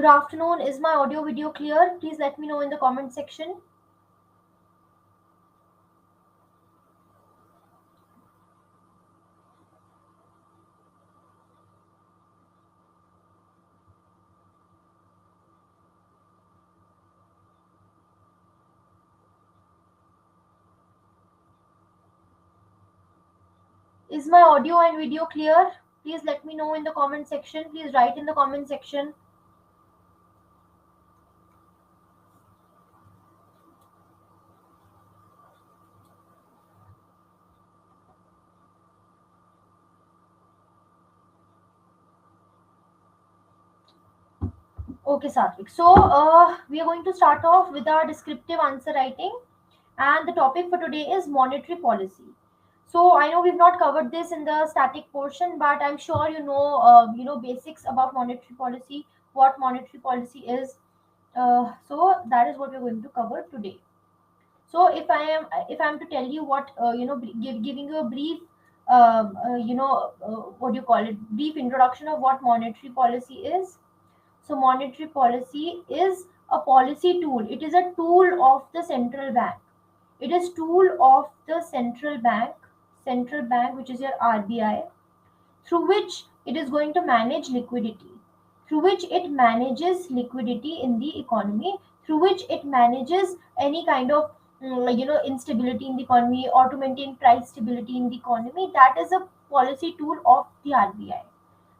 Good afternoon. Is my audio video clear? Please let me know in the comment section. Is my audio and video clear? Please let me know in the comment section. Please write in the comment section. Okay, Satvik. So we are going to start off with our descriptive answer writing, and the topic for today is monetary policy. So I know we've not covered this in the static portion, but I'm sure you know basics about monetary policy, what monetary policy is. So that is what we're going to cover today. So if I'm to tell you what giving you a brief what do you call it, brief introduction of what monetary policy is. So monetary policy is a policy tool. It is a tool of the central bank. It is tool of the central bank, which is your RBI, through which it is going to manage liquidity, through which it manages liquidity in the economy, through which it manages any kind of instability in the economy, or to maintain price stability in the economy. That is a policy tool of the RBI.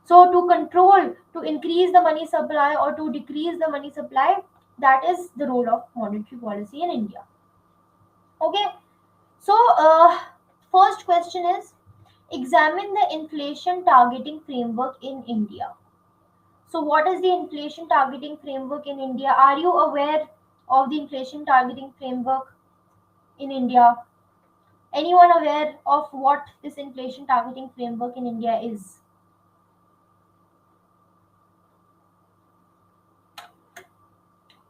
So to control, to increase the money supply or to decrease the money supply, that is the role of monetary policy in India. Okay. So first question is, examine the inflation targeting framework in India. So what is the inflation targeting framework in India? Are you aware of the inflation targeting framework in India? Anyone aware of what this inflation targeting framework in India is?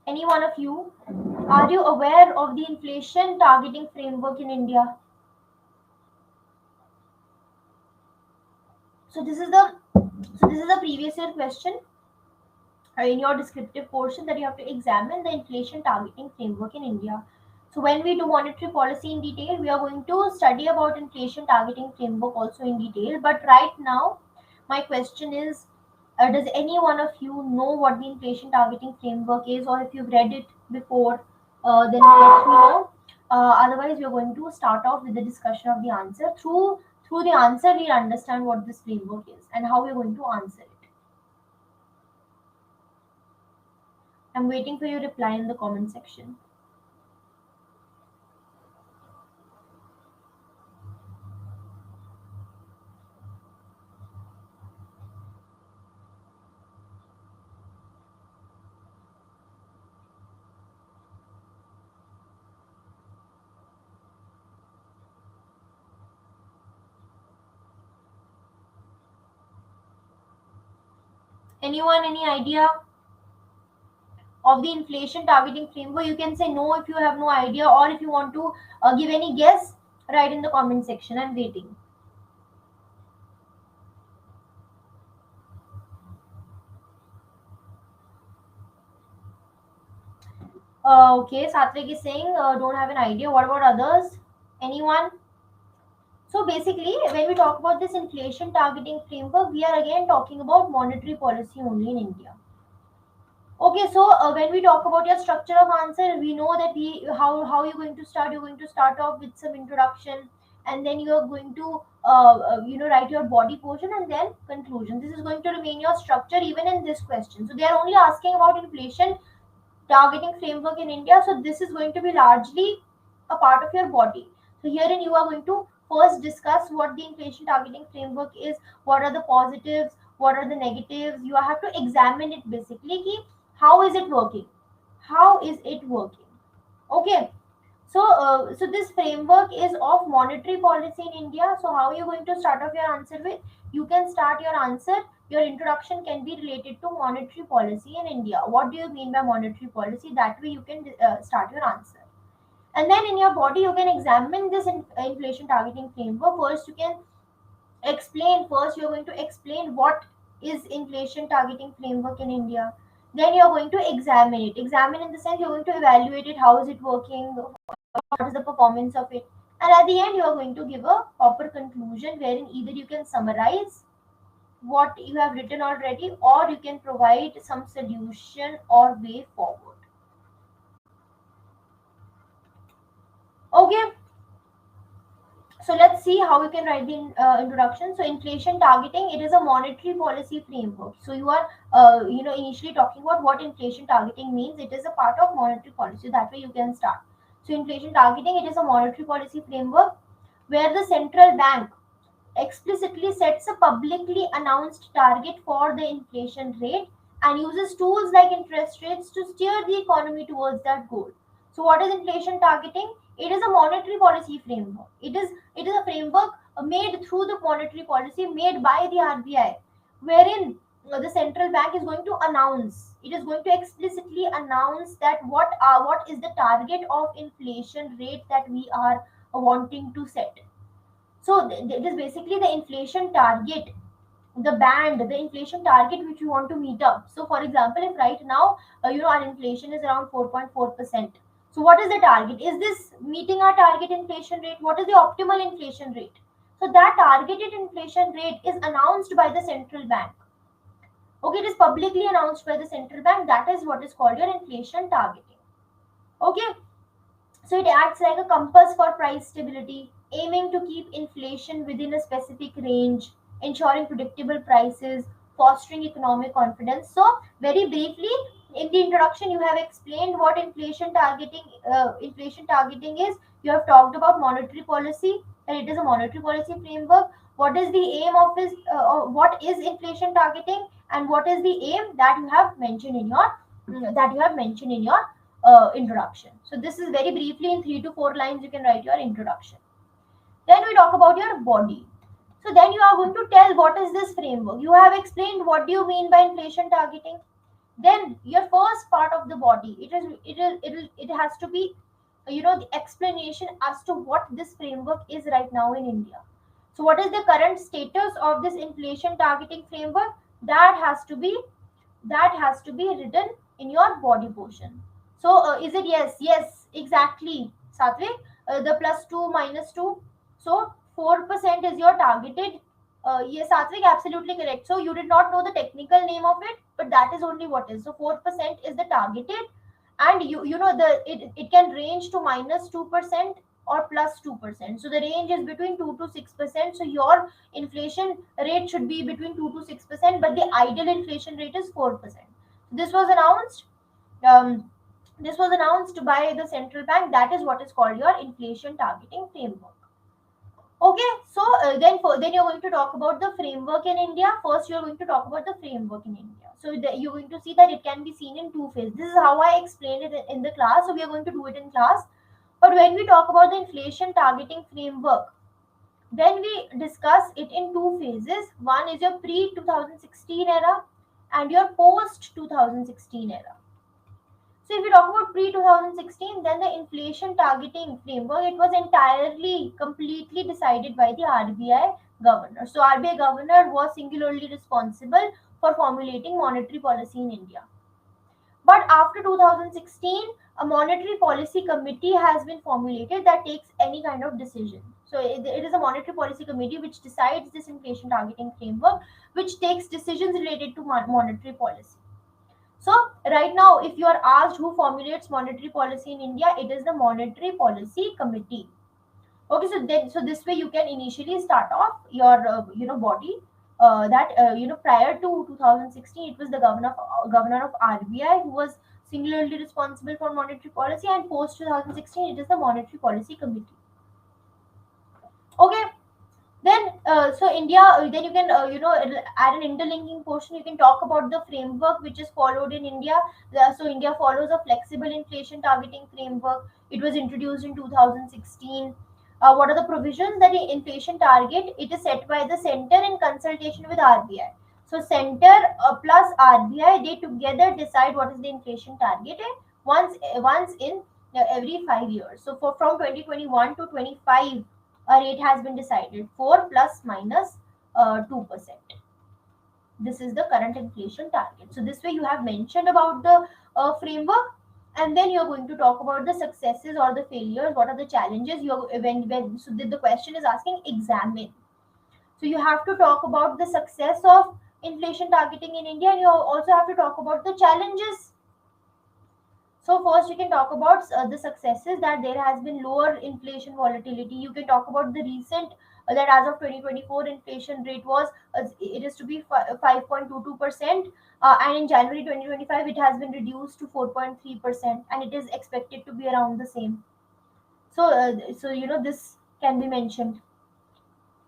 Any one of you? Are you aware of the inflation targeting framework in India? So this is the previous year question in your descriptive portion, that you have to examine the inflation targeting framework in India. So when we do monetary policy in detail, we are going to study about inflation targeting framework also in detail. But right now, my question is, does any one of you know what the inflation targeting framework is, or if you've read it before, then let me know. Otherwise, we are going to start off with the discussion of the answer. Through the answer, we'll understand what this framework is and how we're going to answer it. I'm waiting for your reply in the comment section. Anyone, any idea of the inflation targeting framework? You can say no if you have no idea, or if you want to give any guess, write in the comment section. I'm waiting. Okay, Satvik is saying don't have an idea. What about others? Anyone? So basically, when we talk about this inflation targeting framework, we are again talking about monetary policy only in India. Okay, so when we talk about your structure of answer, we know that how you're going to start. You're going to start off with some introduction, and then you are going to write your body portion and then conclusion. This is going to remain your structure even in this question. So they are only asking about inflation targeting framework in India. So this is going to be largely a part of your body. So herein you are going to first discuss what the inflation targeting framework is, what are the positives, what are the negatives. You have to examine it basically. How is it working? How is it working? Okay. So this framework is of monetary policy in India. So how are you going to start off your answer with? You can start your answer. Your introduction can be related to monetary policy in India. What do you mean by monetary policy? That way you can start your answer. And then in your body, you can examine this inflation targeting framework. First, you can explain. First, you're going to explain what is inflation targeting framework in India. Then you are going to examine it. Examine in the sense you're going to evaluate it, how is it working, what is the performance of it, and at the end you are going to give a proper conclusion wherein either you can summarize what you have written already, or you can provide some solution or way forward. Okay, so let's see how you can write the introduction. So inflation targeting, it is a monetary policy framework. So you are initially talking about what inflation targeting means. It is a part of monetary policy, that way you can start. So inflation targeting, it is a monetary policy framework where the central bank explicitly sets a publicly announced target for the inflation rate and uses tools like interest rates to steer the economy towards that goal. So what is inflation targeting? It is a monetary policy framework. It is a framework made through the monetary policy made by the RBI, wherein the central bank is going to announce. It is going to explicitly announce that what is the target of inflation rate that we are wanting to set. So it is basically the inflation target, the band, the inflation target which you want to meet up. So for example, if right now our inflation is around 4.4%. So what is the target? Is this meeting our target inflation rate? What is the optimal inflation rate? So that targeted inflation rate is announced by the central bank. Okay, it is publicly announced by the central bank. That is what is called your inflation targeting. Okay, so it acts like a compass for price stability, aiming to keep inflation within a specific range, ensuring predictable prices, fostering economic confidence. So, very briefly, in the introduction, you have explained what inflation targeting is. You have talked about monetary policy, and it is a monetary policy framework. What is the aim of this? What is inflation targeting, and what is the aim that you have mentioned in your introduction. So this is very briefly in 3 to 4 lines you can write your introduction. Then we talk about your body. So then you are going to tell what is this framework. You have explained what do you mean by inflation targeting. Then your first part of the body, it has to be the explanation as to what this framework is right now in India. So what is the current status of this inflation targeting framework? That has to be written in your body portion. So is it yes exactly, Satvik? The plus 2 minus 2, so 4% is your targeted. Yes, Satvik, absolutely correct. So you did not know the technical name of it, but that is only what is. So 4% is the targeted, and you know it can range to minus 2% or plus 2%. So the range is between 2 to 6%. So your inflation rate should be between 2 to 6%, but the ideal inflation rate is 4%. This was announced. Um, this was announced by the central bank. That is what is called your inflation targeting framework. Okay, so then you're going to talk about the framework in India. First, you're going to talk about the framework in India. So you're going to see that it can be seen in two phases. This is how I explained it in the class. So we are going to do it in class. But when we talk about the inflation targeting framework, then we discuss it in two phases. One is your pre 2016 era and your post 2016 era. So if we talk about pre-2016, then the inflation targeting framework, it was entirely, completely decided by the RBI governor. So RBI governor was singularly responsible for formulating monetary policy in India. But after 2016, a monetary policy committee has been formulated that takes any kind of decision. So it is a monetary policy committee which decides this inflation targeting framework, which takes decisions related to monetary policy. So right now, if you are asked who formulates monetary policy in India, it is the Monetary Policy Committee. Okay, so this way you can initially start off your body. That prior to 2016, it was the governor of RBI who was singularly responsible for monetary policy, and post 2016, it is the Monetary Policy Committee. Okay, then so India, then you can add an interlinking portion. You can talk about the framework which is followed in India. So India follows a flexible inflation targeting framework. It was introduced in 2016. What are the provisions? That the inflation target, it is set by the center in consultation with RBI. So center plus RBI, they together decide what is the inflation target, and once in every 5 years. So from 2021 to 25, a rate has been decided, 4 plus minus 2%. This is the current inflation target. So this way you have mentioned about the framework, and then you're going to talk about the successes or the failures. What are the challenges? You're when so the question is asking examine. So you have to talk about the success of inflation targeting in India, and you also have to talk about the challenges. So first you can talk about the successes, that there has been lower inflation volatility. You can talk about the recent that as of 2024 inflation rate was it is to be 5.22%, and in January 2025 it has been reduced to 4.3%, and it is expected to be around the same. So this can be mentioned.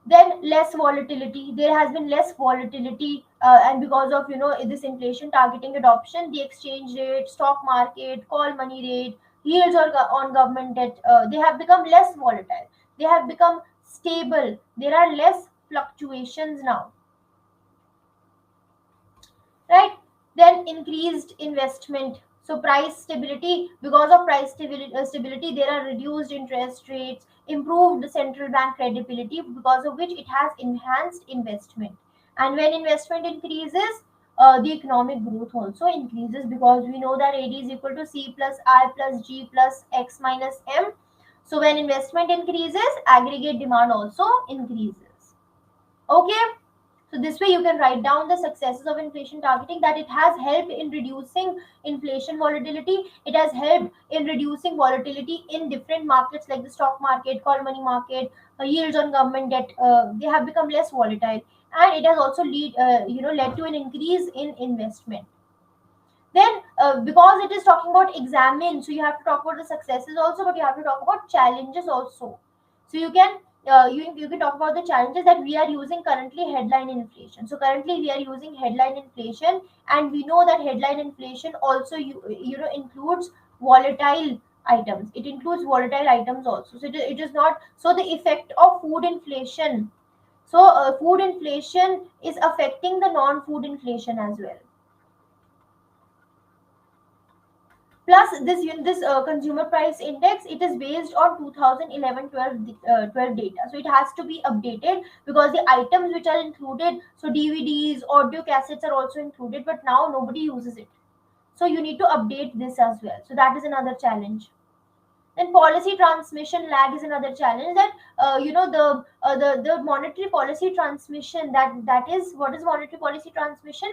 Then less volatility, there has been less volatility, and because of this inflation targeting adoption, the exchange rate, stock market, call money rate, yields on government debt, they have become less volatile, they have become stable, there are less fluctuations now, right? Then increased investment. So price stability, because of price stability, there are reduced interest rates, improved central bank credibility, because of which it has enhanced investment. And when investment increases, the economic growth also increases, because we know that AD is equal to C plus I plus G plus X minus M. So when investment increases, aggregate demand also increases. Okay. So this way you can write down the successes of inflation targeting, that it has helped in reducing inflation volatility. It has helped in reducing volatility in different markets like the stock market, call money market, yields on government debt. They have become less volatile, and it has also led to an increase in investment. Then because it is talking about examine, so you have to talk about the successes also, but you have to talk about challenges also. So you can talk about the challenges, that we are using currently headline inflation. So currently we are using headline inflation, and we know that headline inflation also includes volatile items. It includes volatile items also. So it is not, so the effect of food inflation. So food inflation is affecting the non-food inflation as well. Plus this consumer price index, it is based on 2011-12 data, so it has to be updated, because the items which are included, so DVDs, audio cassettes are also included, but now nobody uses it. So you need to update this as well. So that is another challenge. Then policy transmission lag is another challenge, that the monetary policy transmission, that is, what is monetary policy transmission?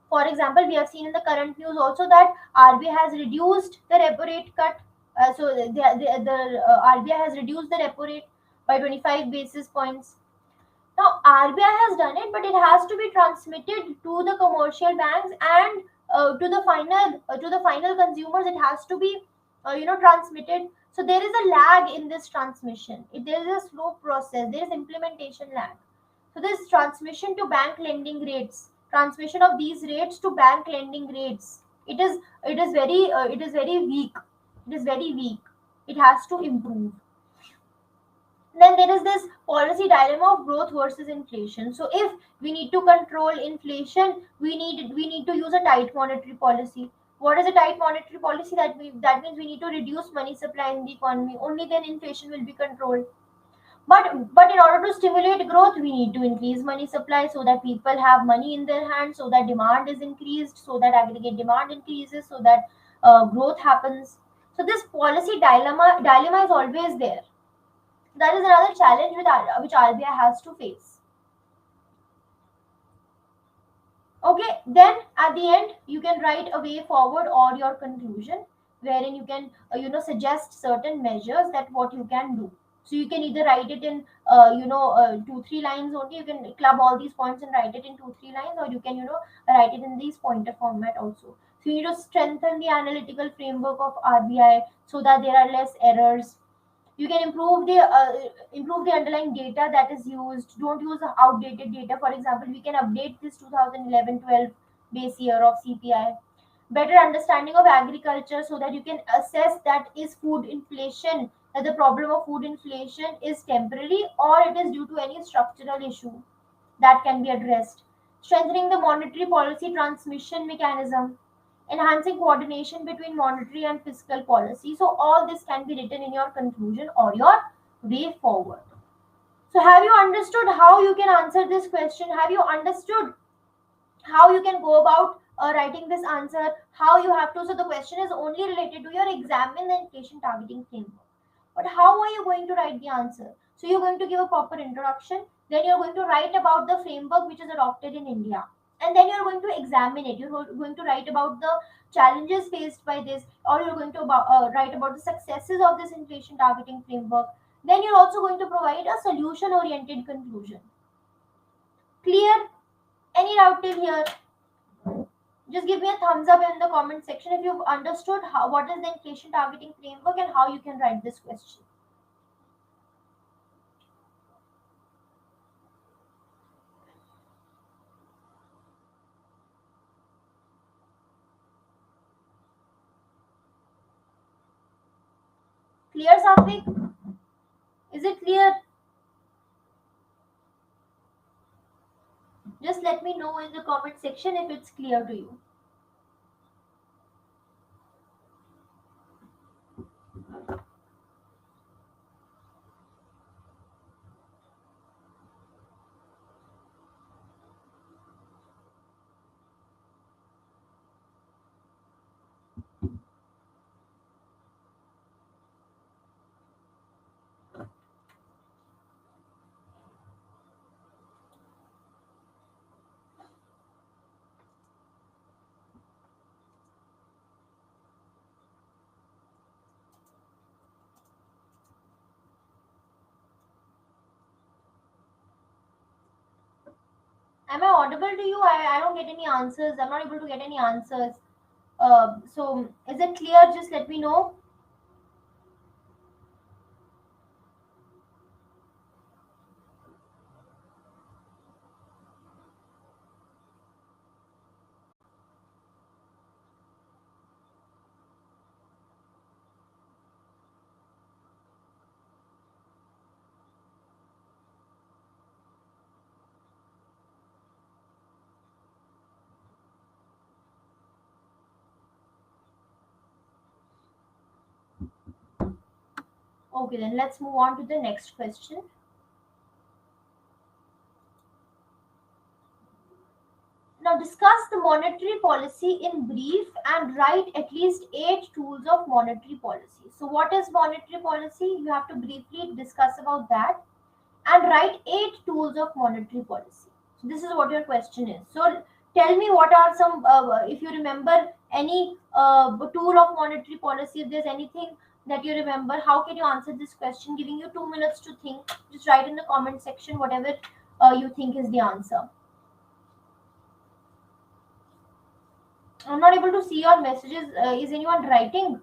For example, we have seen in the current news also that RBI has reduced the repo rate cut. The RBI has reduced the repo rate by 25 basis points. Now, RBI has done it, but it has to be transmitted to the commercial banks, and to the final consumers. It has to be transmitted. So there is a lag in this transmission. There is a slow process. There is implementation lag. So this transmission to bank lending rates, transmission of these rates to bank lending rates, it is very weak. It is very weak. It has to improve. Then there is this policy dilemma of growth versus inflation. So if we need to control inflation, we need to use a tight monetary policy. What is a tight monetary policy? That means we need to reduce money supply in the economy. Only then inflation will be controlled. But in order to stimulate growth, we need to increase money supply, so that people have money in their hands, so that demand is increased, so that aggregate demand increases, so that growth happens. So this policy dilemma is always there. That is another challenge which RBI has to face. Okay, then at the end you can write a way forward or your conclusion, wherein you can suggest certain measures that what you can do. So you can either write it in 2-3 lines only. You can club all these points and write it in 2-3 lines, or you can write it in these pointer format also. So you need to strengthen the analytical framework of RBI, so that there are less errors. You can improve the underlying data that is used. Don't use outdated data. For example, we can update this 2011-12 base year of CPI. Better understanding of agriculture, so that you can assess that is food inflation, that the problem of food inflation is temporary, or it is due to any structural issue that can be addressed. Strengthening the monetary policy transmission mechanism, enhancing coordination between monetary and fiscal policy. So all this can be written in your conclusion or your way forward. So have you understood how you can answer this question? Have you understood how you can go about writing this answer, how you have to. So the question is only related to your examine the inflation targeting framework. But how are you going to write the answer? So you're going to give a proper introduction, then you're going to write about the framework which is adopted in India, and then you're going to examine it. You're going to write about the challenges faced by this, or you're going to write about the successes of this inflation targeting framework. Then you're also going to provide a solution oriented conclusion. Clear? Any doubt till here? Just give me a thumbs up in the comment section if you've understood what is the inflation targeting framework and how you can write this question. Clear, Satvik? Is it clear? Just let me know in the comment section if it's clear to you. Am I audible to you? I don't get any answers. I'm not able to get any answers. So is it clear? Just let me know. Okay, then let's move on to the next question. Now discuss the monetary policy in brief and write at least 8 tools of monetary policy. So what is monetary policy? You have to briefly discuss about that and write 8 tools of monetary policy. So this is what your question is. So tell me what are some, if you remember any tool of monetary policy, if there's anything that you remember, how can you answer this question? Giving you 2 minutes to think. Just write in the comment section whatever you think is the answer. I'm not able to see your messages. Is anyone writing?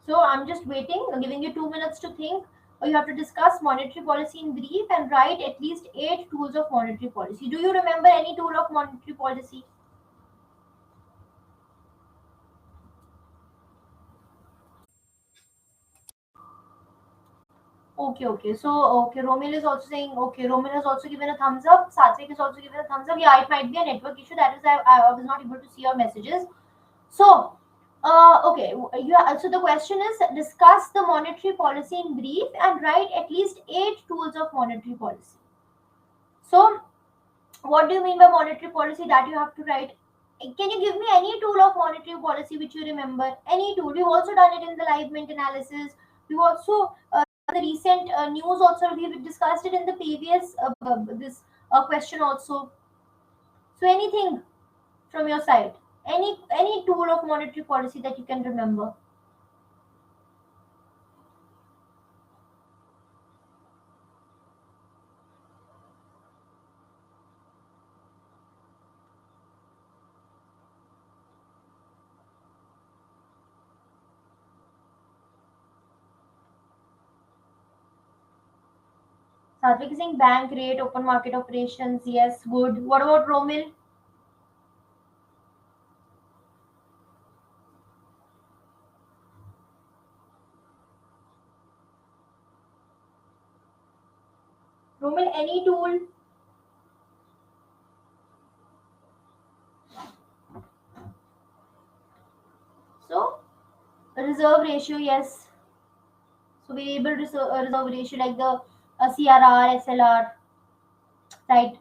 So I'm just waiting, giving you 2 minutes to think. Or you have to discuss monetary policy in brief and write at least 8 tools of monetary policy. Do you remember any tool of monetary policy? Okay, okay. So, okay, Romil is also saying, okay, Romil has also given a thumbs up. Satvik has also given a thumbs up. Yeah, it might be a network issue. That is, I was not able to see your messages. So, okay, so the question is discuss the monetary policy in brief and write at least 8 tools of monetary policy. So, what do you mean by monetary policy that you have to write? Can you give me any tool of monetary policy which you remember? Any tool? We've also done it in the live mint analysis. We've also the recent news also we've discussed it in the previous this question also. So anything from your side, any tool of monetary policy that you can remember. Satvik is saying bank rate, open market operations. Yes, good. What about Romil? Romil, any tool? So reserve ratio, yes. So variable reserve ratio like the CRR, SLR, right?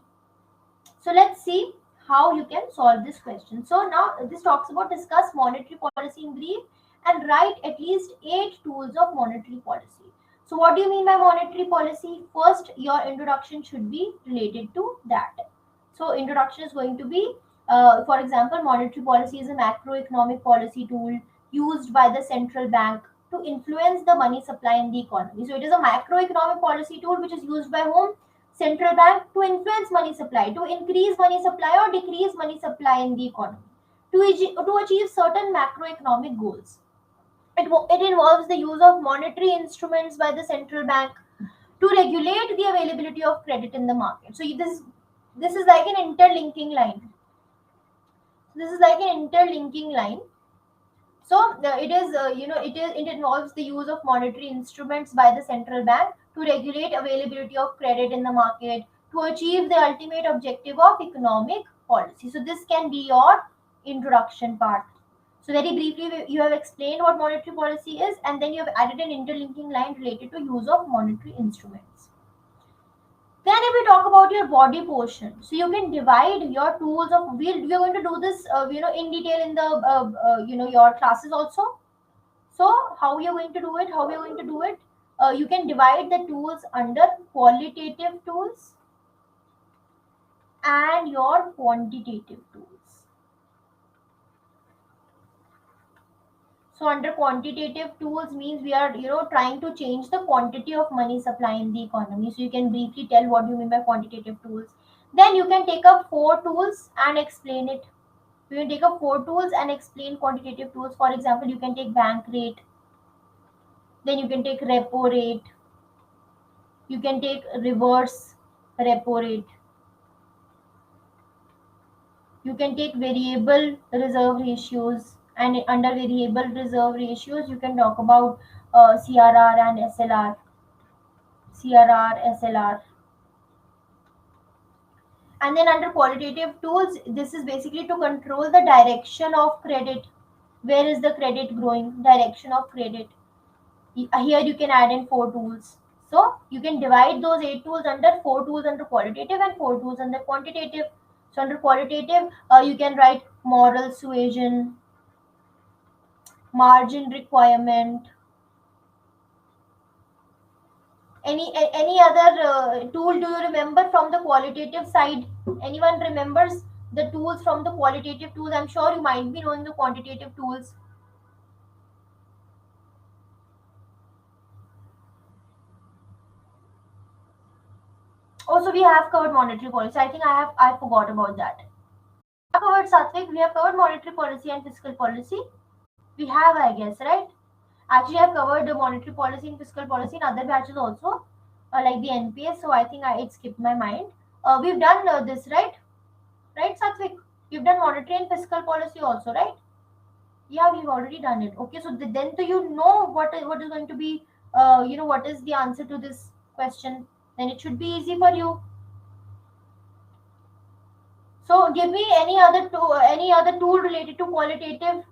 So let's see how you can solve this question. So now this talks about discuss monetary policy in brief and write at least 8 tools of monetary policy. So what do you mean by monetary policy? First, your introduction should be related to that. So introduction is going to be, for example, monetary policy is a macroeconomic policy tool used by the central bank to influence the money supply in the economy. So it is a macroeconomic policy tool which is used by whom? Central bank to influence money supply, to increase money supply or decrease money supply in the economy, to achieve certain macroeconomic goals. It involves the use of monetary instruments by the central bank to regulate the availability of credit in the market. So this is like an interlinking line. This is like an interlinking line. So it involves the use of monetary instruments by the central bank to regulate availability of credit in the market to achieve the ultimate objective of economic policy. So this can be your introduction part. So very briefly, you have explained what monetary policy is, and then you have added an interlinking line related to use of monetary instruments. Then if we talk about your body portion, so you can divide your tools of, we're going to do this, in detail in the, your classes also. So how you're going to do it, you can divide the tools under qualitative tools and your quantitative tools. So under quantitative tools means we are, trying to change the quantity of money supply in the economy. So you can briefly tell what you mean by quantitative tools. Then you can take up 4 tools and explain it. You can take up 4 tools and explain quantitative tools. For example, you can take bank rate. Then you can take repo rate. You can take reverse repo rate. You can take variable reserve ratios, and under variable reserve ratios you can talk about CRR and SLR. CRR, SLR. And then under qualitative tools, this is basically to control the direction of credit. Where is the credit growing? Direction of credit. Here you can add in 4 tools. So you can divide those 8 tools under 4 tools under qualitative and 4 tools under quantitative. So under qualitative, you can write moral suasion, margin requirement. Any other tool do you remember from the qualitative side? Anyone remembers the tools from the qualitative tools? I'm sure you might be knowing the quantitative tools. Also, we have covered monetary policy. I think I forgot about that. We have covered Satvik. We have covered monetary policy and fiscal policy. We have, I guess, right? Actually, I've covered the monetary policy and fiscal policy in other batches also, like the NPS. So I think it skipped my mind. We've done this, right? Right, Satvik? You've done monetary and fiscal policy also, right? Yeah, we've already done it. Okay, so then do you know what is going to be, what is the answer to this question? Then it should be easy for you. So give me any other tool related to qualitative.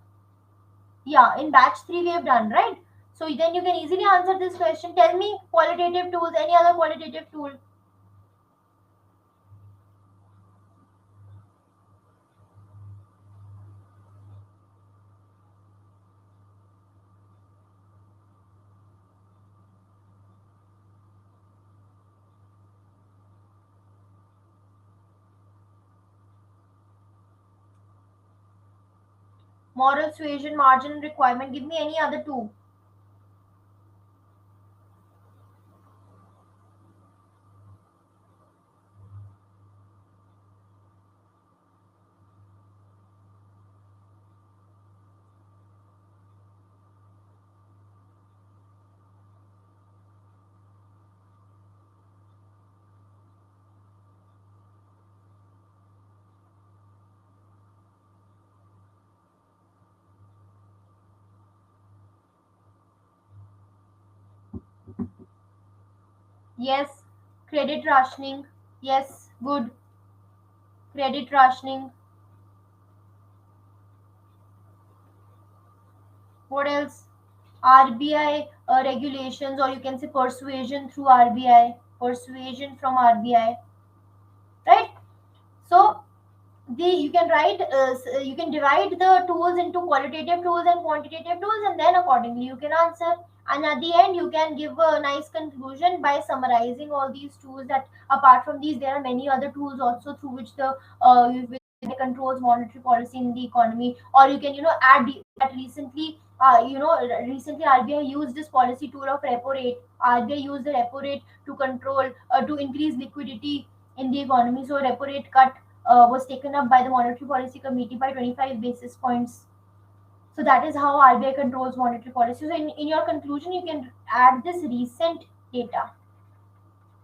Yeah, in batch 3 we have done, right? So then you can easily answer this question. Tell me qualitative tools, any other qualitative tool. Moral suasion, margin requirement. Give me any other two. Yes. Credit rationing. Yes, good. Credit rationing. What else? RBI regulations, or you can say persuasion through RBI, persuasion from RBI, right? So you can write, you can divide the tools into qualitative tools and quantitative tools, and then accordingly you can answer. And at the end, you can give a nice conclusion by summarizing all these tools. That apart from these, there are many other tools also through which the controls monetary policy in the economy. Or you can, add that recently. Recently RBI used this policy tool of repo rate. RBI used the repo rate to control, to increase liquidity in the economy. So repo rate cut was taken up by the Monetary Policy Committee by 25 basis points. So that is how RBI controls monetary policy. So in your conclusion, you can add this recent data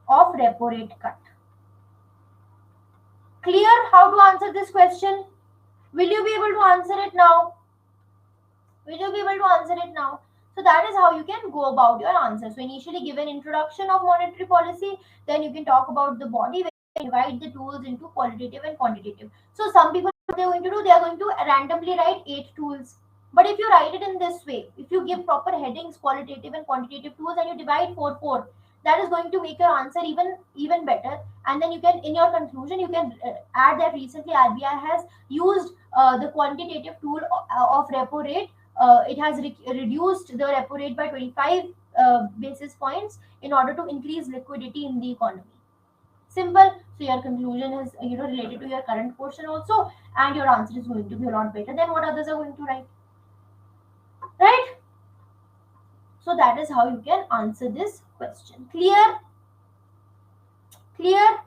of repo rate cut. Clear how to answer this question? Will you be able to answer it now? Will you be able to answer it now? So that is how you can go about your answer. So initially give an introduction of monetary policy, then you can talk about the body, where you divide the tools into qualitative and quantitative. So some people, what they're going to do, they are going to randomly write 8 tools. But if you write it in this way, if you give proper headings, qualitative and quantitative tools, and you divide 4, that is going to make your answer even better. And then you can, in your conclusion, you can add that recently RBI has used the quantitative tool of repo rate. It has reduced the repo rate by 25 basis points in order to increase liquidity in the economy. Simple. So your conclusion is related to your current portion also, and your answer is going to be a lot better than what others are going to write. Right? So that is how you can answer this question. Clear? Clear?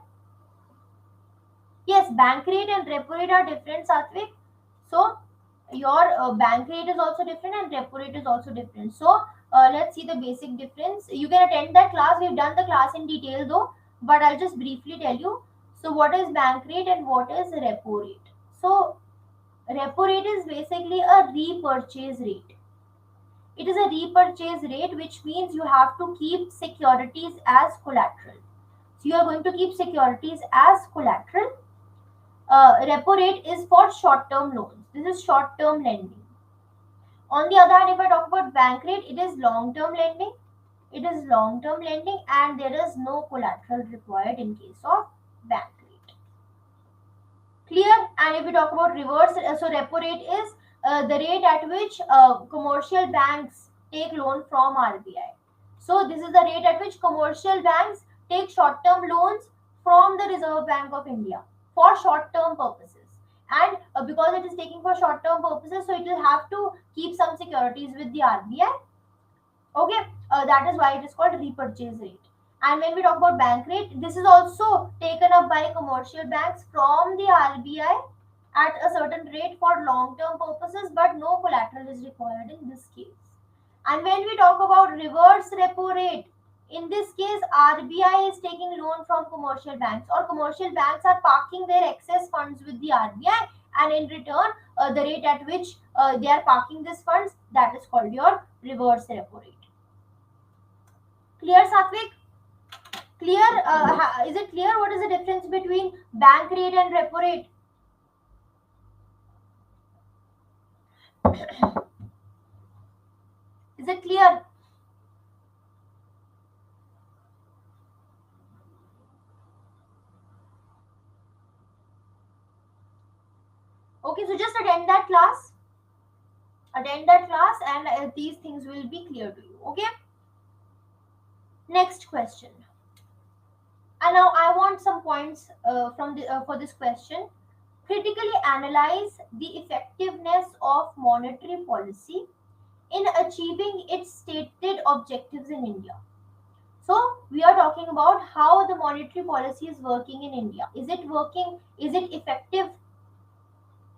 Yes, bank rate and repo rate are different, Satvik. So your bank rate is also different and repo rate is also different. So let's see the basic difference. You can attend that class. We've done the class in detail though, but I'll just briefly tell you. So what is bank rate and what is repo rate? So repo rate is basically a repurchase rate. It is a repurchase rate, which means you have to keep securities as collateral. So you are going to keep securities as collateral. Repo rate is for short-term loans. This is short-term lending. On the other hand, if I talk about bank rate, it is long-term lending. It is long-term lending, and there is no collateral required in case of bank rate. Clear? And if we talk about reverse, so repo rate is the rate at which commercial banks take loan from RBI. So this is the rate at which commercial banks take short-term loans from the Reserve Bank of India for short-term purposes. And because it is taking for short-term purposes, so it will have to keep some securities with the RBI. Okay, that is why it is called repurchase rate. And when we talk about bank rate, this is also taken up by commercial banks from the RBI at a certain rate for long-term purposes, but no collateral is required in this case. And when we talk about reverse repo rate, in this case, RBI is taking loan from commercial banks, or commercial banks are parking their excess funds with the RBI, and in return, the rate at which they are parking these funds, that is called your reverse repo rate. Clear, Satvik? Clear? Is it clear what is the difference between bank rate and repo rate? Is it clear? Okay, so just attend that class. Attend that class, and these things will be clear to you. Okay? Next question. And now I want some points for this question. Critically analyze the effectiveness of monetary policy in achieving its stated objectives in India. So we are talking about how the monetary policy is working in India. Is it working? Is it effective?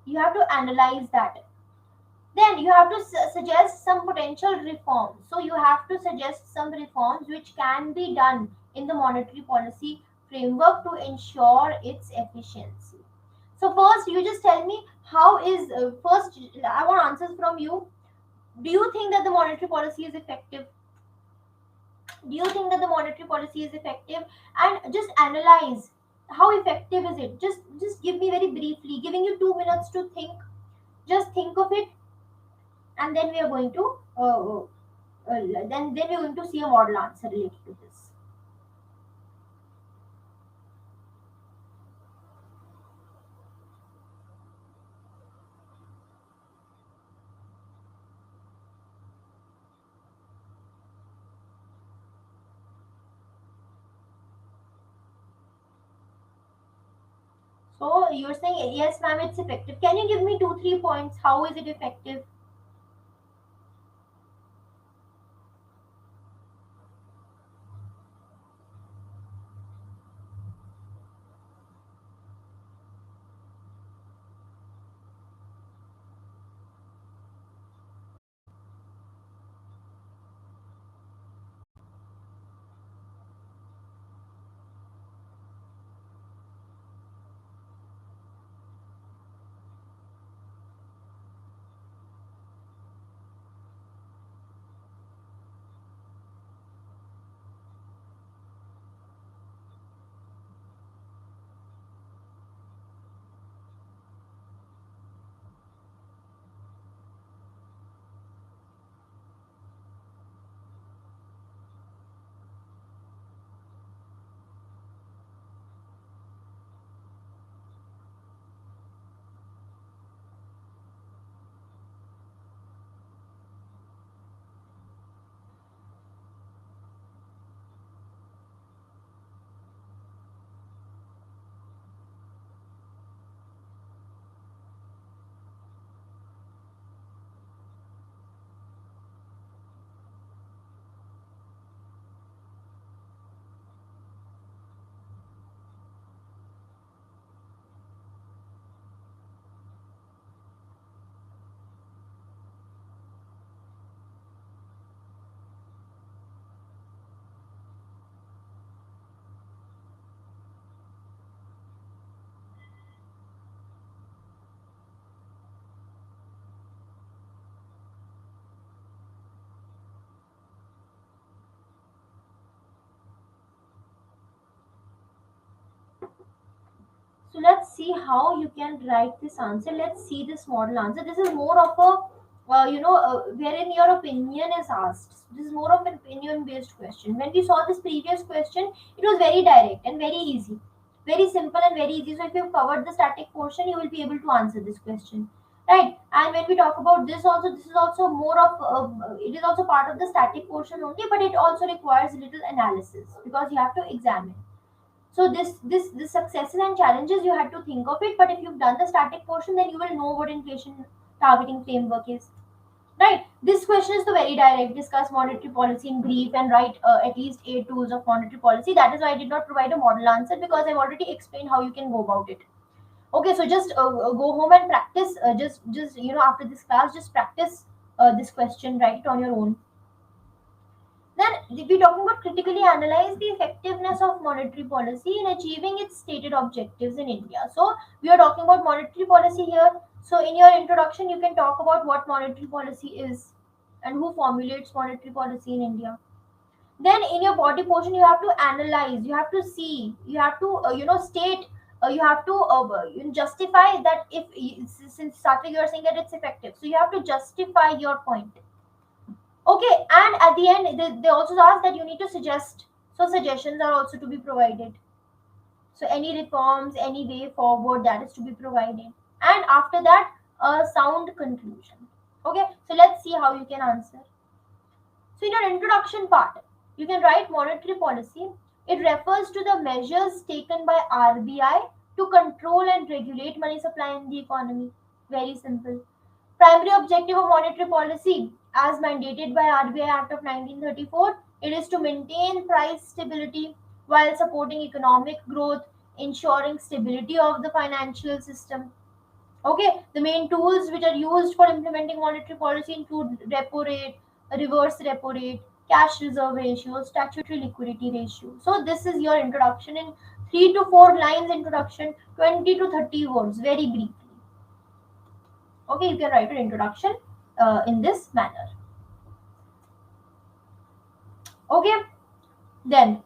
You have to analyze that. Then you have to suggest some potential reforms. So you have to suggest some reforms which can be done in the monetary policy framework to ensure its efficiency. So first, you just tell me how is, first I want answers from you. Do you think that the monetary policy is effective? Do you think that the monetary policy is effective? And just analyze how effective is it. Just give me very briefly, giving you 2 minutes to think. Just think of it, and then we are going to then we're going to see a model answer related to this. So you're saying yes, ma'am, it's effective. Can you give me 2 3 points? How is it effective? So let's see how you can write this answer. Let's see this model answer. This is more of a, wherein your opinion is asked. This is more of an opinion based question. When we saw this previous question, it was very direct and very easy. Very simple and very easy. So if you've covered the static portion, you will be able to answer this question. Right. And when we talk about this also, this is also more of, it is also part of the static portion only, but it also requires little analysis because you have to examine. So this successes and challenges, you had to think of it, but if you've done the static portion, then you will know what inflation targeting framework is. Right. This question is the very direct. Discuss monetary policy in brief and write at least 8 tools of monetary policy. That is why I did not provide a model answer, because I've already explained how you can go about it. Okay, so just go home and practice. Just after this class, just practice this question. Write it on your own. Then we're talking about critically analyze the effectiveness of monetary policy in achieving its stated objectives in India. So we are talking about monetary policy here. So in your introduction, you can talk about what monetary policy is and who formulates monetary policy in India. Then in your body portion, you have to analyze, you have to see, you have to state, you have to justify that if since Satvik, you are saying that it's effective, so you have to justify your point. Okay, and at the end, they also ask that you need to suggest. So suggestions are also to be provided. So any reforms, any way forward, that is to be provided. And after that, a sound conclusion. Okay, so let's see how you can answer. So in your introduction part, you can write monetary policy. It refers to the measures taken by RBI to control and regulate money supply in the economy. Very simple. Primary objective of monetary policy, as mandated by RBI Act of 1934, it is to maintain price stability while supporting economic growth, ensuring stability of the financial system. Okay, the main tools which are used for implementing monetary policy include repo rate, reverse repo rate, cash reserve ratio, statutory liquidity ratio. So this is your introduction in 3 to 4 lines introduction, 20 to 30 words, very briefly. Okay, you can write an introduction in this manner. Okay, Then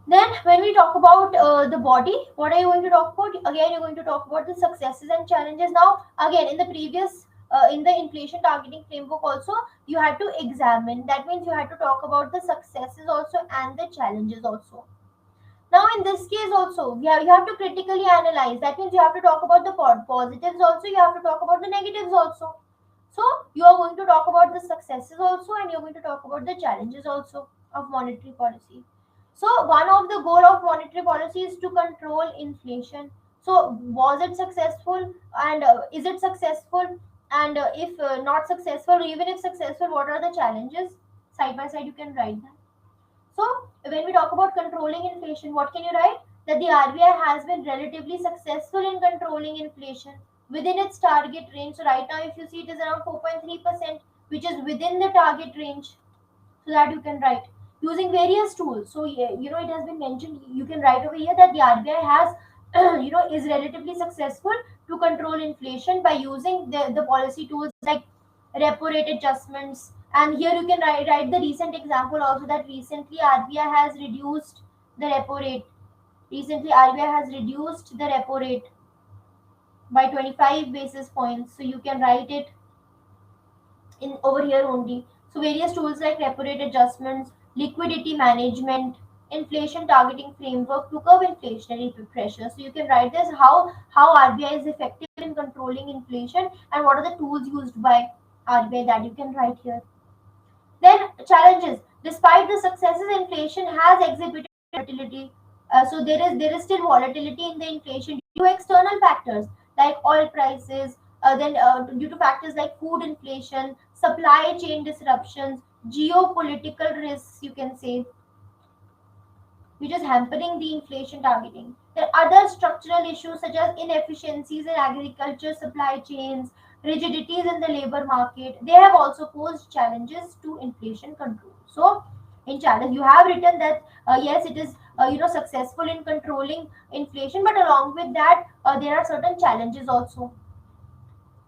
Then, when we talk about the body, what are you going to talk about? Again, you're going to talk about the successes and challenges. Now, again, in the previous, in the inflation targeting framework, also you had to examine. That means you had to talk about the successes also and the challenges also. Now, in this case, also, you have to critically analyze. That means you have to talk about the positives also. You have to talk about the negatives also. So, you are going to talk about the successes also, and you're going to talk about the challenges also of monetary policy. So, one of the goal of monetary policy is to control inflation. So, was it successful, and is it successful? And if not successful, or even if successful, what are the challenges? Side by side, you can write them. So, when we talk about controlling inflation, what can you write? That the RBI has been relatively successful in controlling inflation within its target range. So, right now, if you see, it is around 4.3%, which is within the target range. So that you can write using various tools. So, yeah, it has been mentioned. You can write over here that the RBI has, is relatively successful to control inflation by using the policy tools like repo rate adjustments. And here you can write the recent example also, that recently RBI has reduced the repo rate. Recently, RBI has reduced the repo rate by 25 basis points. So you can write it in over here only. So various tools like repo rate adjustments, liquidity management, inflation targeting framework to curb inflationary pressure. So you can write this, how RBI is effective in controlling inflation and what are the tools used by RBI, that you can write here. Then challenges. Despite the successes, inflation has exhibited volatility. So there is still volatility in the inflation due to external factors like oil prices, then due to factors like food inflation, supply chain disruptions, geopolitical risks, you can say, which is hampering the inflation targeting. There are other structural issues such as inefficiencies in agriculture supply chains, rigidities in the labor market. They have also posed challenges to inflation control. So, in challenge, you have written that yes, it is successful in controlling inflation, but along with that, there are certain challenges also.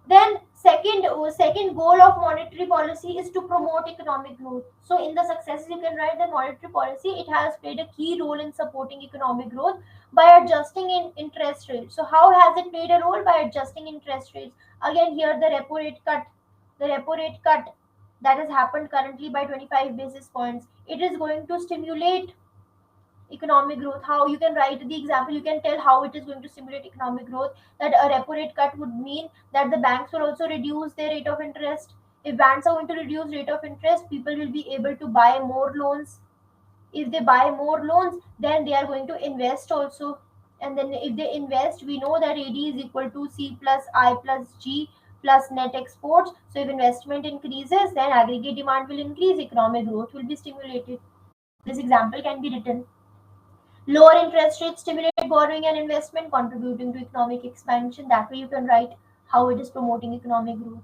Then second goal of monetary policy is to promote economic growth. So in the successes, you can write that monetary policy, it has played a key role in supporting economic growth by adjusting in interest rates. So how has it played a role? By adjusting interest rates. Again, here the repo rate cut that has happened currently by 25 basis points. It is going to stimulate economic growth. How you can write the example, you can tell how it is going to stimulate economic growth. That a repo rate cut would mean that the banks will also reduce their rate of interest. If banks are going to reduce rate of interest, people will be able to buy more loans. If they buy more loans, then they are going to invest also. And then if they invest, we know that AD is equal to C plus I plus G plus net exports. So if investment increases, then aggregate demand will increase, economic growth will be stimulated. This example can be written. Lower interest rates stimulate borrowing and investment, contributing to economic expansion. That way, you can write how it is promoting economic growth.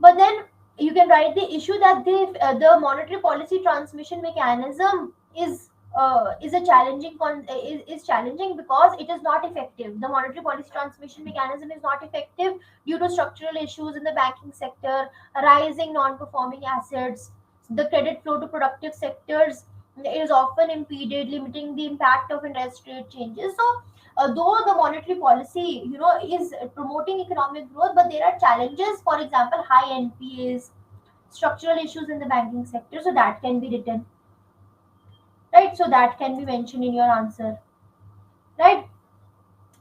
But then you can write the issue that the monetary policy transmission mechanism is a challenging is challenging because it is not effective. The monetary policy transmission mechanism is not effective due to structural issues in the banking sector, rising non-performing assets, the credit flow to productive sectors is often impeded, limiting the impact of interest rate changes. So though the monetary policy is promoting economic growth, but there are challenges, for example high NPAs, structural issues in the banking sector. So that can be written, right? So that can be mentioned in your answer, right?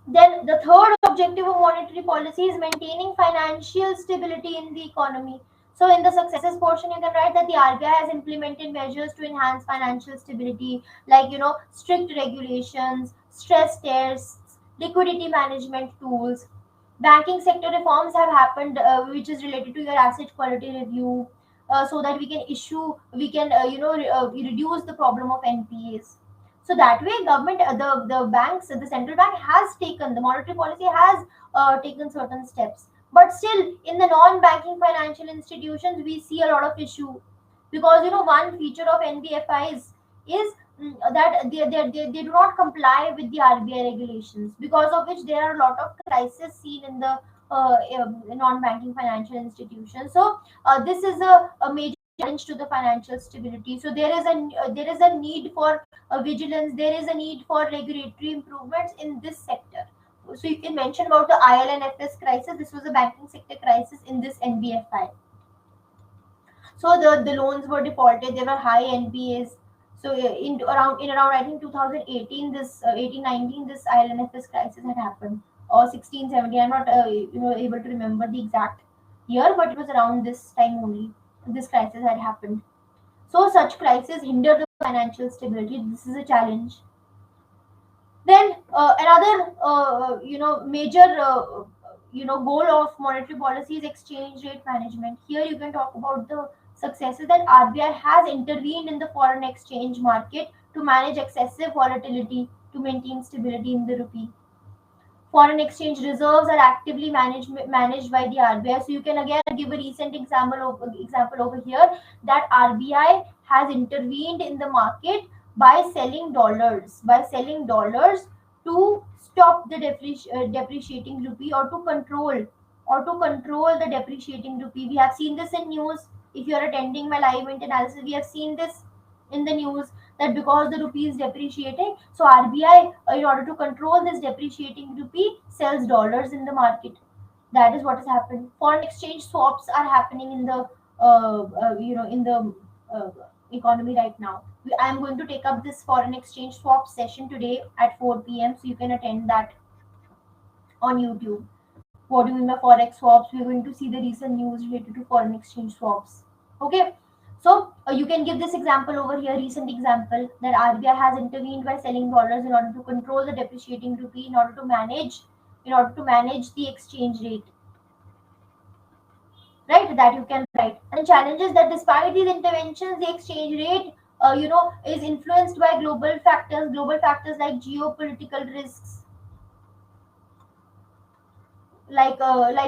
Then the third objective of monetary policy is maintaining financial stability in the economy. So in the successes portion, you can write that the RBI has implemented measures to enhance financial stability, like strict regulations, stress tests, liquidity management tools. Banking sector reforms have happened, which is related to your asset quality review, so that we can reduce the problem of NPAs. So that way, government, the banks, the central bank has taken, the monetary policy has taken certain steps. But still, in the non-banking financial institutions, we see a lot of issue because one feature of NBFIs is that they do not comply with the RBI regulations, because of which there are a lot of crises seen in the non-banking financial institutions. So this is a major challenge to the financial stability. So there is a need for vigilance. There is a need for regulatory improvements in this sector. So you can mention about the IL&FS crisis. This was a banking sector crisis in this NBFI. So the loans were defaulted. There were high NPAs. So in around I think 2018, this 18-19, this IL&FS crisis had happened, or 16-17. I'm not able to remember the exact year, but it was around this time only. This crisis had happened. So such crises hinder the financial stability. This is a challenge. Then another major goal of monetary policy is exchange rate management. Here you can talk about the successes that RBI has intervened in the foreign exchange market to manage excessive volatility, to maintain stability in the rupee. Foreign exchange reserves are actively managed by the RBI. So you can again give a recent example over here, that RBI has intervened in the market by selling dollars to stop the depreciating rupee, or to control the depreciating rupee. We have seen this in news. If you are attending my live analysis, we have seen this in the news, that because the rupee is depreciating, so RBI, in order to control this depreciating rupee, sells dollars in the market. That is what has happened. Foreign exchange swaps are happening in the uh, economy right now. I am going to take up this foreign exchange swap session today at 4 p.m. So you can attend that on YouTube. What do you mean by forex swaps? We're going to see the recent news related to foreign exchange swaps. Okay. So you can give this example over here, recent example, that RBI has intervened by selling dollars in order to control the depreciating rupee, in order to manage the exchange rate. Right, that you can write. And challenges that despite these interventions, the exchange rate, is influenced by global factors like geopolitical risks, like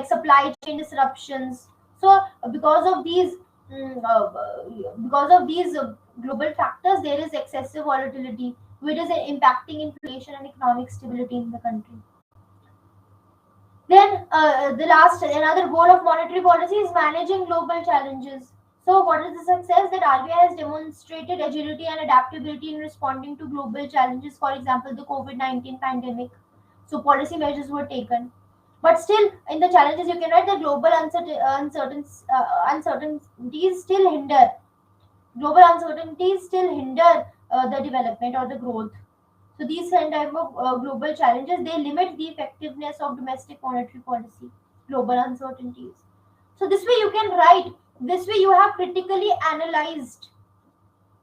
supply chain disruptions. So because of these global factors, there is excessive volatility, which is impacting inflation and economic stability in the country. Then another goal of monetary policy is managing global challenges. So what is the success? That RBI has demonstrated agility and adaptability in responding to global challenges. For example, the COVID-19 pandemic. So policy measures were taken. But still, in the challenges, you can write that global uncertainties still hinder. Global uncertainties still hinder the development or the growth. So these kind of global challenges, they limit the effectiveness of domestic monetary policy. Global uncertainties. So this way you can write. This way you have critically analyzed.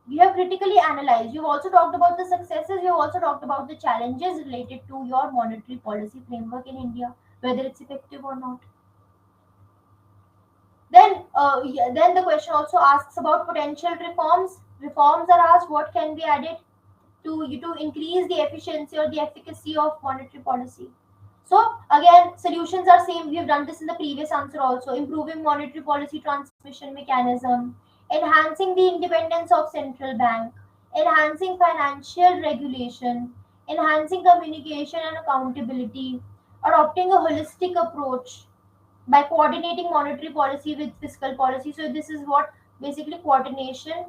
You've also talked about the successes. You've also talked about the challenges related to your monetary policy framework in India, whether it's effective or not. Then the question also asks about potential reforms. Reforms are asked, what can be added to increase the efficiency or the efficacy of monetary policy. So again, solutions are same. We have done this in the previous answer also. Improving monetary policy transmission mechanism, enhancing the independence of central bank, enhancing financial regulation, enhancing communication and accountability, adopting a holistic approach by coordinating monetary policy with fiscal policy. So this is what basically coordination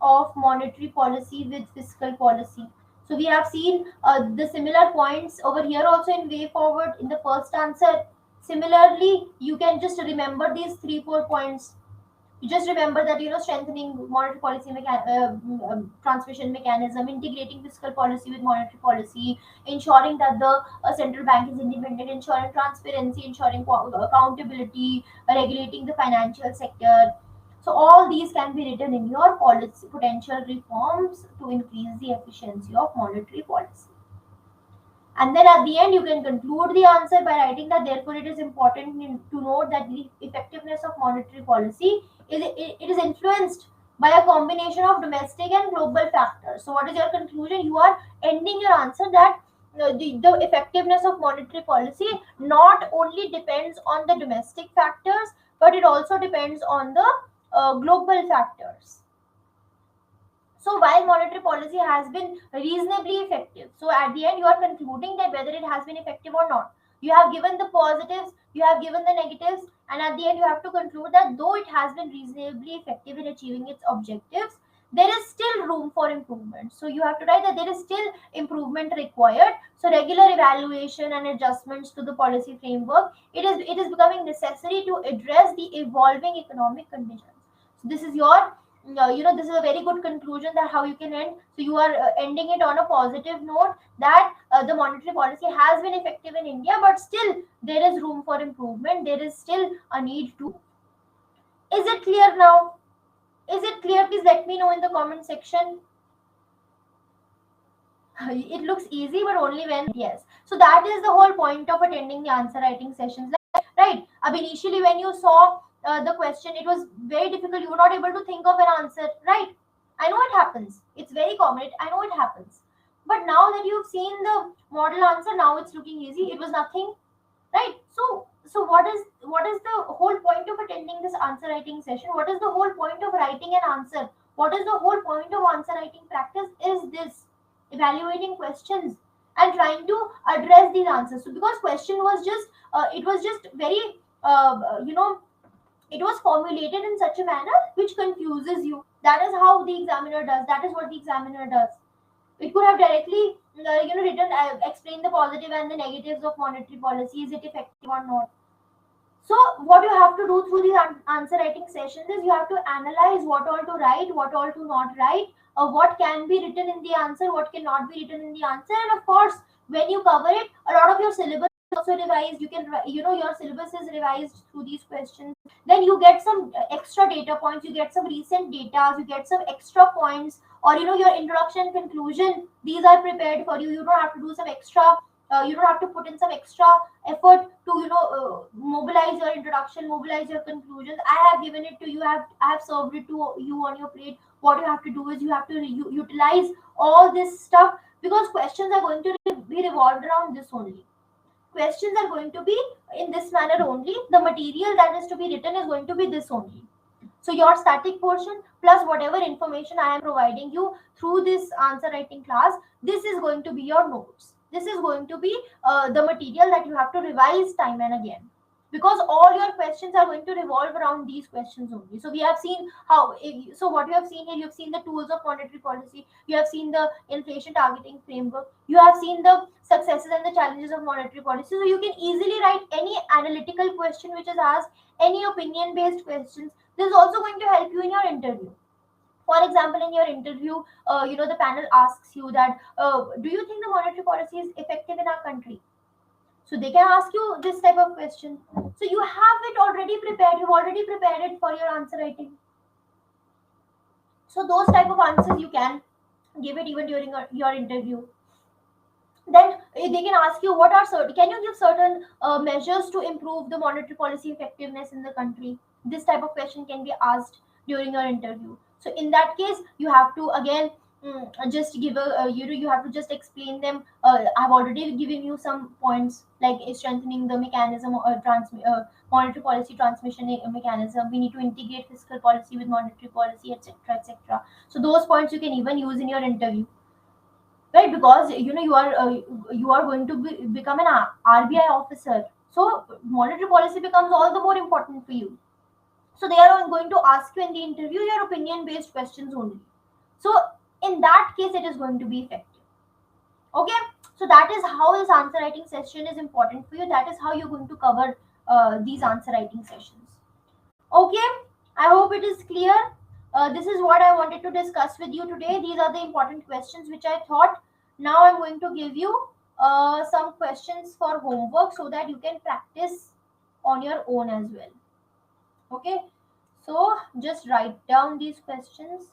of monetary policy with fiscal policy. So we have seen the similar points over here also in way forward in the first answer. Similarly, you can just remember these 3-4 points. You just remember that strengthening monetary policy transmission mechanism, integrating fiscal policy with monetary policy, ensuring that the central bank is independent, ensuring transparency, ensuring accountability, regulating the financial sector. So all these can be written in your policy potential reforms to increase the efficiency of monetary policy. And then at the end, you can conclude the answer by writing that therefore it is important to note that the effectiveness of monetary policy it is influenced by a combination of domestic and global factors. So what is your conclusion? You are ending your answer that the effectiveness of monetary policy not only depends on the domestic factors, but it also depends on the global factors. So while monetary policy has been reasonably effective, so at the end you are concluding that whether it has been effective or not. You have given the positives, you have given the negatives, and at the end you have to conclude that though it has been reasonably effective in achieving its objectives, there is still room for improvement. So you have to write that there is still improvement required. So regular evaluation and adjustments to the policy framework, it is becoming necessary to address the evolving economic conditions. So this is your this is a very good conclusion that how you can end. So you are ending it on a positive note that the monetary policy has been effective in India, but still there is room for improvement. There is still a need to. Is it clear now? Is it clear? Please let me know in the comment section. It looks easy, but only when yes. So that is the whole point of attending the answer writing sessions, right? Initially when you saw the question, it was very difficult. You were not able to think of an answer, right? I know it happens. It's very common. I know it happens. But now that you've seen the model answer, now it's looking easy. It was nothing, right? So what is the whole point of attending this answer writing session? What is the whole point of writing an answer? What is the whole point of answer writing practice? Is this evaluating questions and trying to address these answers. So because question was just it was just very it was formulated in such a manner which confuses you. That is how the examiner does. That is what the examiner does. It could have directly written explain the positive and the negatives of monetary policy. Is it effective or not? So what you have to do through these answer writing sessions is you have to analyze what all to write, what all to not write, what can be written in the answer, what cannot be written in the answer, and of course, when you cover it, a lot of your syllabus is also revised. You can, your syllabus is revised through these questions. Then you get some extra data points, you get some recent data, you get some extra points, or your introduction, conclusion. These are prepared for you. You don't have to do some extra. You don't have to put in some extra effort to mobilize your introduction, mobilize your conclusions. I have given it to you. I have served it to you on your plate. What you have to do is you have to utilize all this stuff, because questions are going to be revolved around this only. Questions are going to be in this manner only. The material that is to be written is going to be this only. So your static portion plus whatever information I am providing you through this answer writing class, this is going to be your notes. This is going to be the material that you have to revise time and again, because all your questions are going to revolve around these questions only. So we have seen how. So what you have seen here, you have seen the tools of monetary policy. You have seen the inflation targeting framework. You have seen the successes and the challenges of monetary policy. So you can easily write any analytical question which is asked, any opinion based questions. This is also going to help you in your interview. For example, in your interview, the panel asks you that, do you think the monetary policy is effective in our country? So they can ask you this type of question. So you have it already prepared. You've already prepared it for your answer writing. So those type of answers you can give it even during your interview. Then they can ask you, what are certain, can you give certain measures to improve the monetary policy effectiveness in the country? This type of question can be asked during your interview. So in that case, you have to again just give a you have to just explain them. I've already given you some points like strengthening the mechanism or monetary policy transmission mechanism. We need to integrate fiscal policy with monetary policy, etc., etc. So those points you can even use in your interview, right? Because you are going to become an RBI officer. So monetary policy becomes all the more important for you. So they are going to ask you in the interview your opinion based questions only. So in that case, it is going to be effective. Okay, so that is how this answer writing session is important for you. That is how you're going to cover these answer writing sessions. Okay, I hope it is clear. This is what I wanted to discuss with you today. These are the important questions which I thought. Now I'm going to give you some questions for homework so that you can practice on your own as well. Okay, so just write down these questions.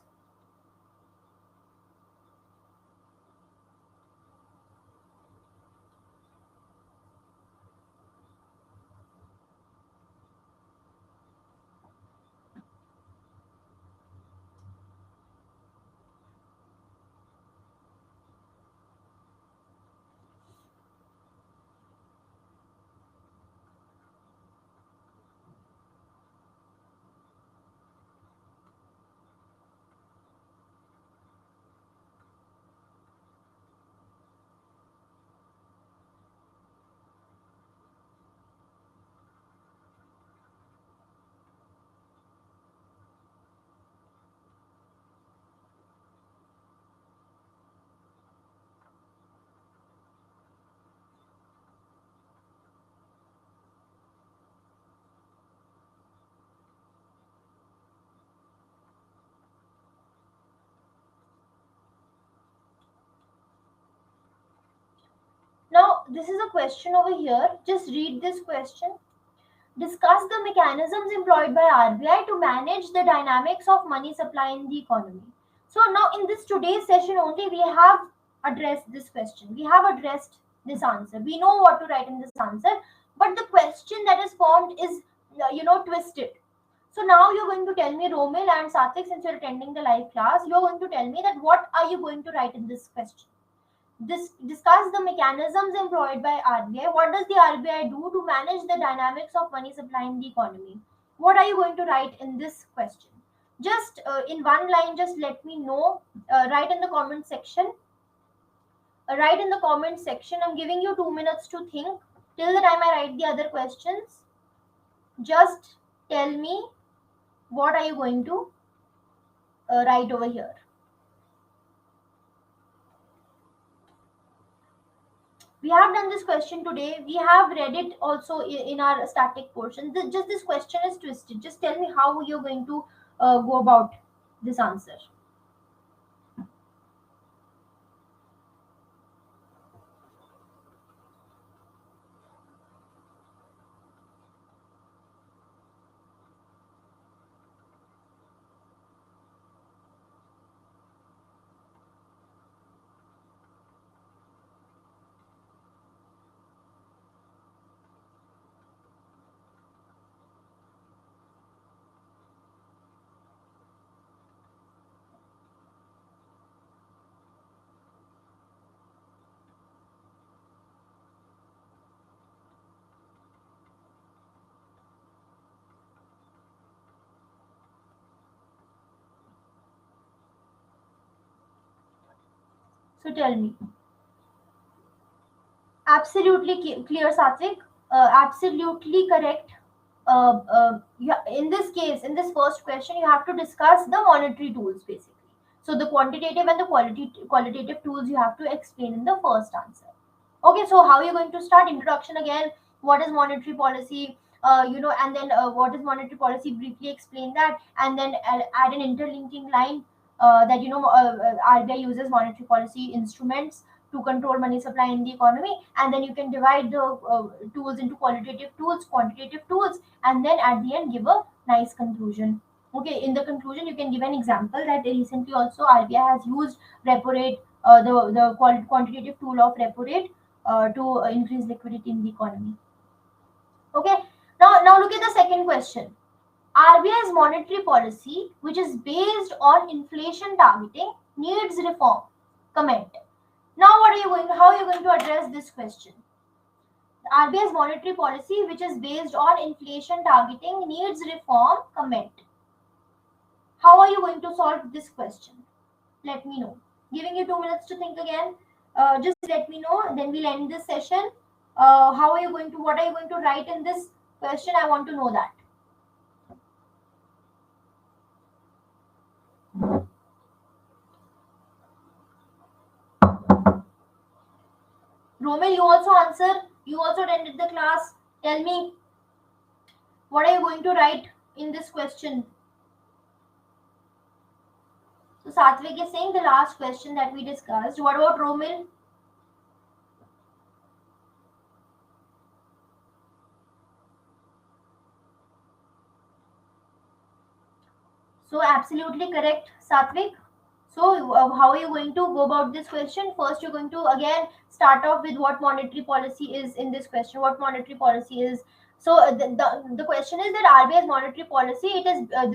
this is a question over here. Just read this question. Discuss the mechanisms employed by RBI to manage the dynamics of money supply in the economy. So now in this today's session only, we have addressed this question. We have addressed this answer. We know what to write in this answer, but the question that is formed is, twisted. So now you're going to tell me, Romil and Satvik, since you're attending the live class, you're going to tell me that what are you going to write in this question. Discuss the mechanisms employed by RBI. What does the RBI do to manage the dynamics of money supply in the economy? What are you going to write in this question? Just in one line, just let me know. Write in the comment section. Write in the comment section. I'm giving you 2 minutes to think. Till the time I write the other questions, just tell me what are you going to write over here. We have done this question today. We have read it also in our static portion. Just this question is twisted. Just tell me how you're going to go about this answer. So tell me. Absolutely clear, Satvik. Absolutely correct. In this case, in this first question, you have to discuss the monetary tools basically. So the quantitative and the qualitative tools you have to explain in the first answer. Okay, so how are you going to start? Introduction again. What is monetary policy? And then what is monetary policy? Briefly explain that, and then add an interlinking line that RBI uses monetary policy instruments to control money supply in the economy, and then you can divide the tools into qualitative tools, quantitative tools, and then at the end give a nice conclusion. Okay, in the conclusion you can give an example that recently also RBI has used repo rate, the quantitative tool of repo rate to increase liquidity in the economy. Okay, now look at the second question. RBI's monetary policy, which is based on inflation targeting, needs reform. Comment. Now, how are you going to address this question? RBI's monetary policy, which is based on inflation targeting, needs reform. Comment. How are you going to solve this question? Let me know. Giving you 2 minutes to think again. Just let me know. Then we'll end this session. What are you going to write in this question? I want to know that. Romel, you also answer. You also attended the class. Tell me, what are you going to write in this question? So Satvik is saying the last question that we discussed. What about Romel? So absolutely correct, Satvik. So how are you going to go about this question? First, you're going to again start off with what monetary policy is in this question. What monetary policy is? So the question is that RBI's monetary policy,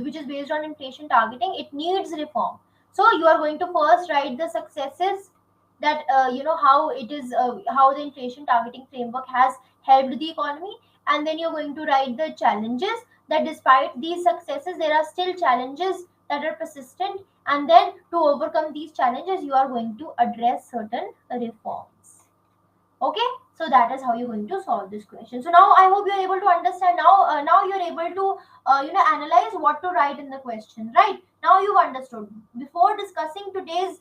which is based on inflation targeting, it needs reform. So you are going to first write the successes that how it is how the inflation targeting framework has helped the economy, and then you're going to write the challenges that despite these successes there are still challenges that are persistent, and then to overcome these challenges you are going to address certain reforms. Okay, so that is how you're going to solve this question. So now I hope you're able to understand. Now you're able to analyze what to write in the question. Right now you've understood. Before discussing today's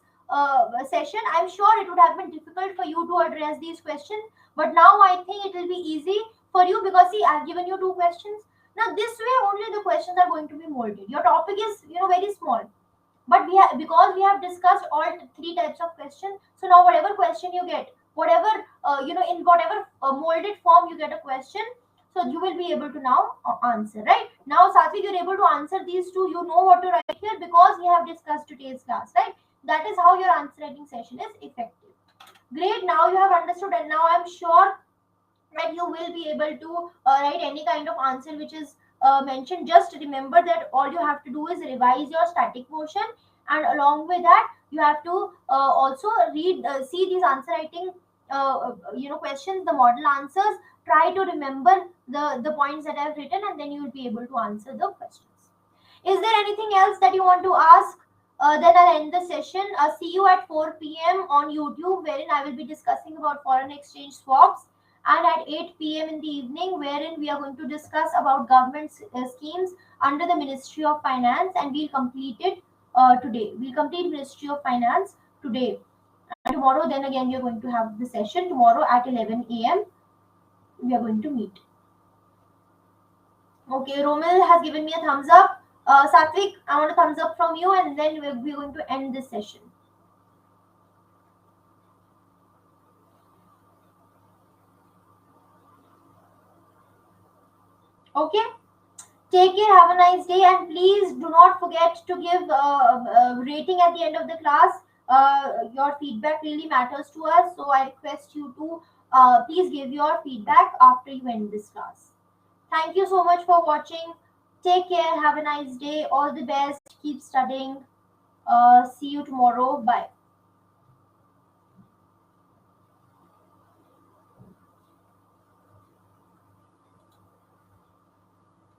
session, I'm sure it would have been difficult for you to address these questions, but now I think it will be easy for you because see, I've given you 2 questions. Now this way only the questions are going to be molded. Your topic is very small, but because we have discussed all 3 types of questions, so now whatever question you get, whatever in whatever molded form you get a question, so you will be able to now answer, right? Now, Satvik, you're able to answer these two. You know what to write here because we have discussed today's class, right? That is how your answer writing session is effective. Great. Now you have understood, and now I'm sure that you will be able to write any kind of answer which is mentioned. Just remember that all you have to do is revise your static portion, and along with that, you have to also see these answer writing questions, the model answers. Try to remember the points that I've written, and then you will be able to answer the questions. Is there anything else that you want to ask? Then I'll end the session. See you at 4 p.m. on YouTube, wherein I will be discussing about foreign exchange swaps, and at 8 p.m. in the evening, wherein we are going to discuss about government schemes under the Ministry of Finance, and we'll complete it today. We'll complete Ministry of Finance today. And tomorrow, then again, we are going to have the session. Tomorrow at 11 a.m., we are going to meet. Okay, Romil has given me a thumbs up. Satvik, I want a thumbs up from you, and then we're going to end this session. Okay, take care, have a nice day, and please do not forget to give rating at the end of the class. Your feedback really matters to us, so I request you to please give your feedback after you end this class. Thank you so much for watching. Take care, have a nice day, all the best, keep studying. See you tomorrow. Bye.